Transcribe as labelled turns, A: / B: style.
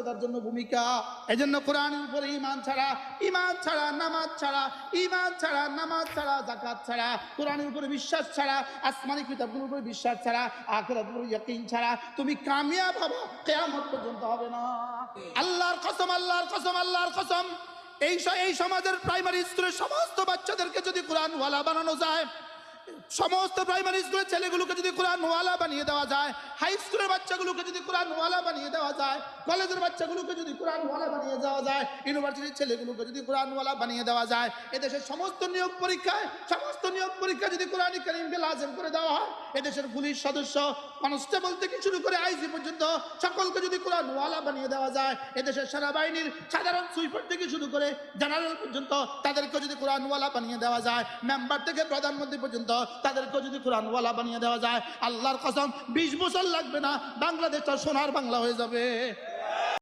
A: তার জন্য ভূমিকা। এজন্য কোরআনের উপরে ঈমান ছাড়া, ঈমান ছাড়া নামাজ ছাড়া, ঈমান ছাড়া নামাজ ছাড়া, যাকাত ছাড়া, কোরআনের উপরে বিশ্বাস ছাড়া, আসমানি কিতাবগুলোর উপরে বিশ্বাস ছাড়া, আখিরাতের উপরে ইয়াকিন ছাড়া তুমি কামিয়াব হবে কিয়ামত পর্যন্ত হবে না। আল্লাহর কসম, আল্লাহর কসম, আল্লাহর কসম, এই সমাজের প্রাইমারি স্কুলের সমস্ত বাচ্চাদেরকে যদি কোরআনওয়ালা বানানো যায়, সমস্ত প্রাইমারি স্কুলের ছেলেগুলোকে যদি কোরআনওয়ালা বানিয়ে দেওয়া যায়, হাই স্কুলের বাচ্চাগুলোকে যদি কোরআনওয়ালা বানিয়ে দেওয়া যায়, কলেজের বাচ্চাগুলোকে যদি কোরআনওয়ালা বানিয়ে দেওয়া যায়, ইউনিভার্সিটির ছেলেগুলোকে যদি কোরআনওয়ালা বানিয়ে দেওয়া যায়, এদেশের সমস্ত নিয়োগ পরীক্ষায় যদি কোরআন কারীমকে লাজিম করে দেওয়া হয়, এদেশের পুলিশ সদস্য, কনস্টেবল থেকে শুরু করে আইজি পর্যন্ত সকলকে যদি কোরআনওয়ালা বানিয়ে দেওয়া যায়, এদেশের সেনাবাহিনীর সাধারণ সুইপার থেকে শুরু করে জেনারেল পর্যন্ত তাদেরকে যদি কোরআনওয়ালা বানিয়ে দেওয়া যায়, মেম্বার থেকে প্রধানমন্ত্রী পর্যন্ত তাদেরকে যদি কোরআনওয়ালা বানিয়ে দেওয়া যায়, আল্লাহর কসম 20 বছর লাগবে না, বাংলাদেশটা সোনার বাংলা হয়ে যাবে।